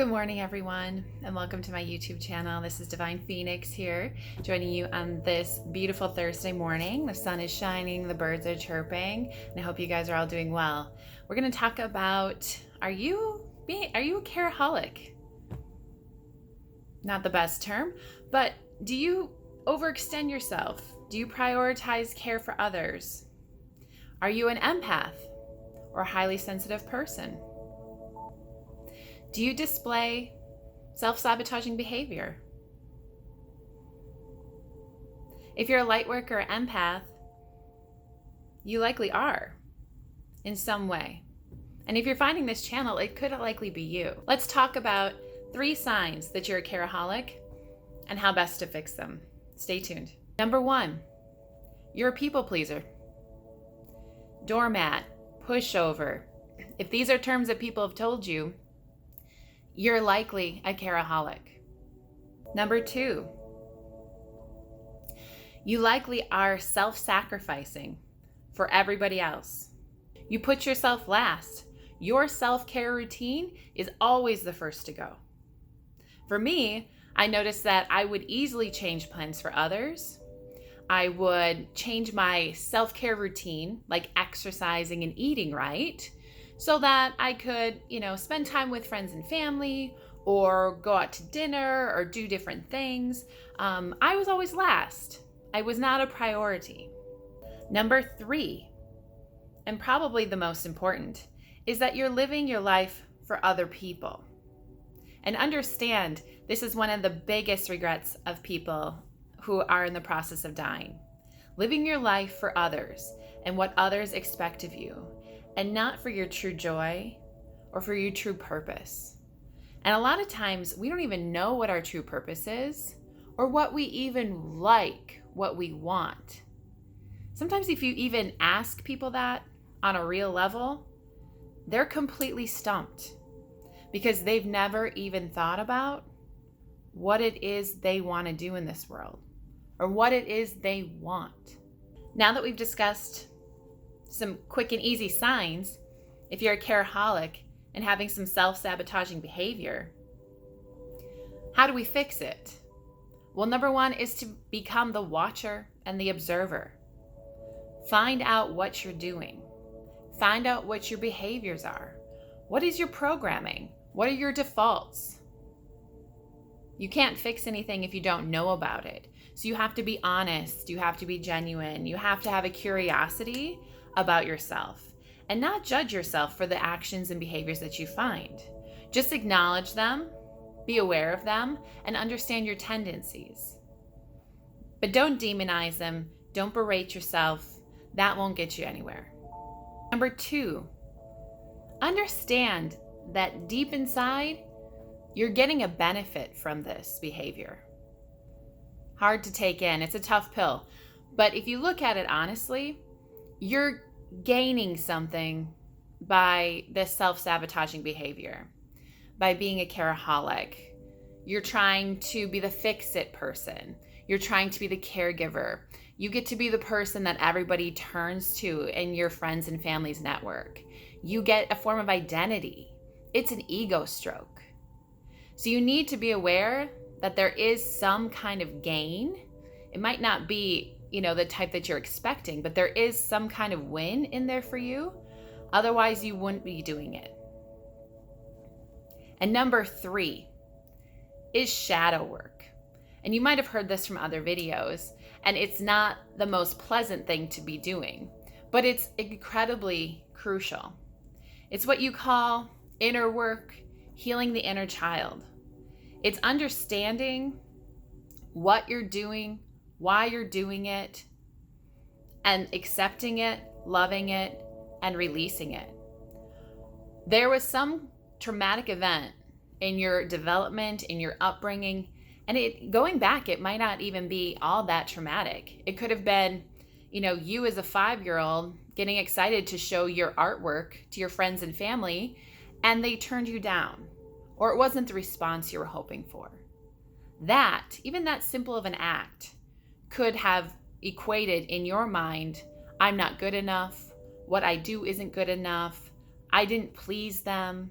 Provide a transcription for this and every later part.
Good morning, everyone, and welcome to my YouTube channel. This is Divine Phoenix here, joining you on this beautiful Thursday morning. The sun is shining, the birds are chirping, and I hope you guys are all doing well. We're going to talk about, are you a careaholic? Not the best term, but do you overextend yourself? Do you prioritize care for others? Are you an empath or a highly sensitive person? Do you display self-sabotaging behavior? If you're a lightworker or empath, you likely are in some way. And if you're finding this channel, it could likely be you. Let's talk about 3 signs that you're a careaholic and how best to fix them. Stay tuned. Number 1, you're a people pleaser. Doormat, pushover. If these are terms that people have told you, you're likely a careaholic. Number 2, you likely are self-sacrificing for everybody else. You put yourself last. Your self-care routine is always the first to go. For me, I noticed that I would easily change plans for others. I would change my self-care routine, like exercising and eating right, so that I could, spend time with friends and family or go out to dinner or do different things. I was always last. I was not a priority. Number 3, and probably the most important, is that you're living your life for other people. And understand, this is one of the biggest regrets of people who are in the process of dying. Living your life for others and what others expect of you, and not for your true joy or for your true purpose. And a lot of times we don't even know what our true purpose is or what we even like, what we want. Sometimes if you even ask people that on a real level, they're completely stumped because they've never even thought about what it is they want to do in this world or what it is they want. Now that we've discussed some quick and easy signs, if you're a careaholic and having some self-sabotaging behavior, how do we fix it? Well, number 1 is to become the watcher and the observer. Find out what you're doing. Find out what your behaviors are. What is your programming? What are your defaults? You can't fix anything if you don't know about it. So you have to be honest. You have to be genuine. You have to have a curiosity about yourself and not judge yourself for the actions and behaviors that you find. Just acknowledge them, be aware of them, and understand your tendencies. But don't demonize them. Don't berate yourself. That won't get you anywhere. Number 2, understand that deep inside, you're getting a benefit from this behavior. Hard to take in. It's a tough pill. But if you look at it honestly, you're gaining something by this self-sabotaging behavior, by being a careaholic. You're trying to be the fix-it person. You're trying to be the caregiver. You get to be the person that everybody turns to in your friends and family's network. You get a form of identity. It's an ego stroke. So you need to be aware that there is some kind of gain. It might not be the type that you're expecting, but there is some kind of win in there for you. Otherwise, you wouldn't be doing it. And number 3 is shadow work. And you might have heard this from other videos, and it's not the most pleasant thing to be doing, but it's incredibly crucial. It's what you call inner work, healing the inner child. It's understanding what you're doing, why you're doing it, and accepting it, loving it, and releasing it. There was some traumatic event in your development, in your upbringing, and going back, it might not even be all that traumatic. It could have been, you as a 5-year-old getting excited to show your artwork to your friends and family, and they turned you down, or it wasn't the response you were hoping for. Even that simple of an act could have equated in your mind, I'm not good enough, what I do isn't good enough, I didn't please them.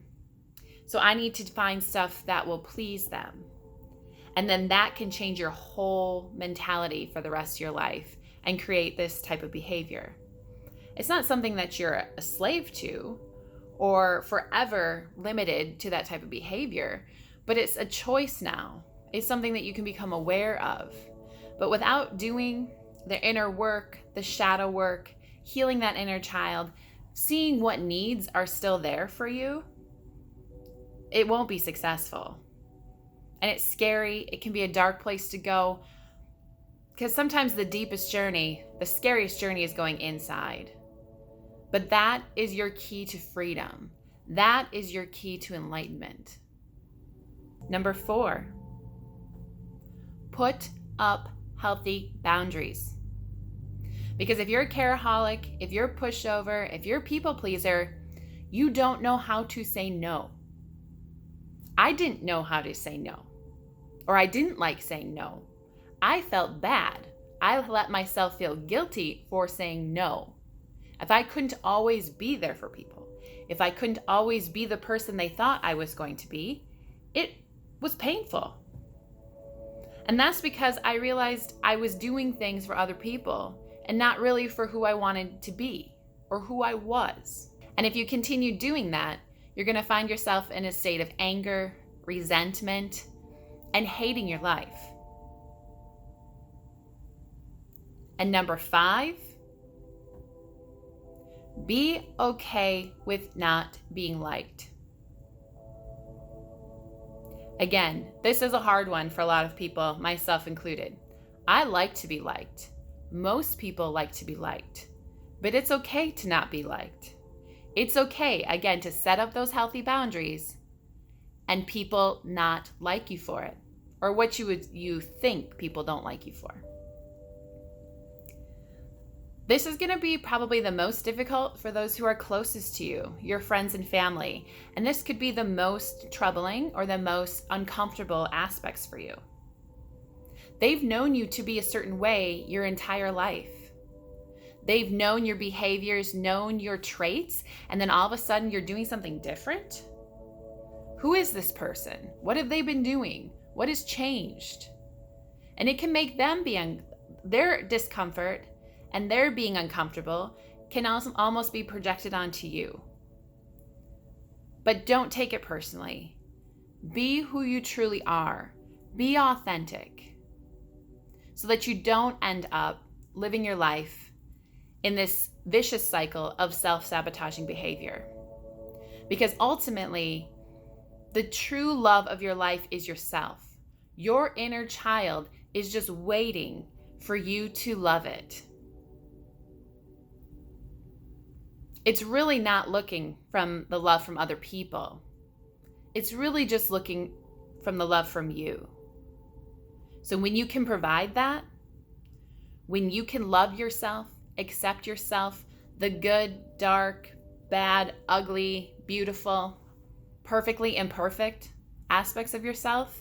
So I need to find stuff that will please them. And then that can change your whole mentality for the rest of your life and create this type of behavior. It's not something that you're a slave to or forever limited to that type of behavior, but it's a choice now. It's something that you can become aware of. But without doing the inner work, the shadow work, healing that inner child, seeing what needs are still there for you, it won't be successful. And it's scary. It can be a dark place to go, because sometimes the deepest journey, the scariest journey, is going inside. But that is your key to freedom. That is your key to enlightenment. Number 4, put up healthy boundaries. Because if you're a careaholic, if you're a pushover, if you're a people pleaser, you don't know how to say no. I didn't know how to say no, or I didn't like saying no. I felt bad. I let myself feel guilty for saying no. If I couldn't always be there for people, if I couldn't always be the person they thought I was going to be, it was painful. And that's because I realized I was doing things for other people and not really for who I wanted to be or who I was. And if you continue doing that, you're going to find yourself in a state of anger, resentment, and hating your life. And number 5, be okay with not being liked. Again, this is a hard one for a lot of people, myself included. I like to be liked. Most people like to be liked. But it's okay to not be liked. It's okay, again, to set up those healthy boundaries and people not like you for it, or what you think people don't like you for. This is going to be probably the most difficult for those who are closest to you, your friends and family. And this could be the most troubling or the most uncomfortable aspects for you. They've known you to be a certain way your entire life. They've known your behaviors, known your traits, and then all of a sudden you're doing something different? Who is this person? What have they been doing? What has changed? And it can make them their discomfort and their being uncomfortable can also almost be projected onto you. But don't take it personally. Be who you truly are. Be authentic, so that you don't end up living your life in this vicious cycle of self-sabotaging behavior. Because ultimately, the true love of your life is yourself. Your inner child is just waiting for you to love it. It's really not looking from the love from other people. It's really just looking from the love from you. So when you can provide that, when you can love yourself, accept yourself, the good, dark, bad, ugly, beautiful, perfectly imperfect aspects of yourself,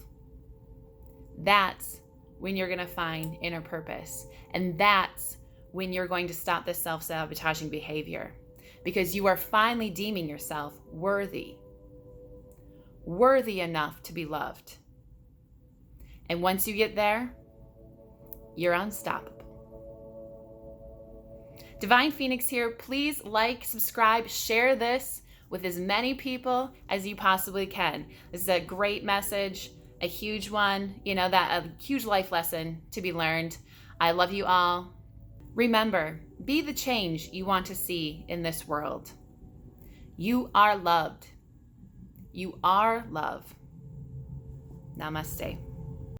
that's when you're going to find inner purpose. And that's when you're going to stop this self-sabotaging behavior. Because you are finally deeming yourself worthy enough to be loved. And once you get there, you're unstoppable. Divine Phoenix here. Please like, subscribe, share this with as many people as you possibly can. This is a great message, a huge one, a huge life lesson to be learned. I love you all. Remember, be the change you want to see in this world. You are loved. You are love. Namaste.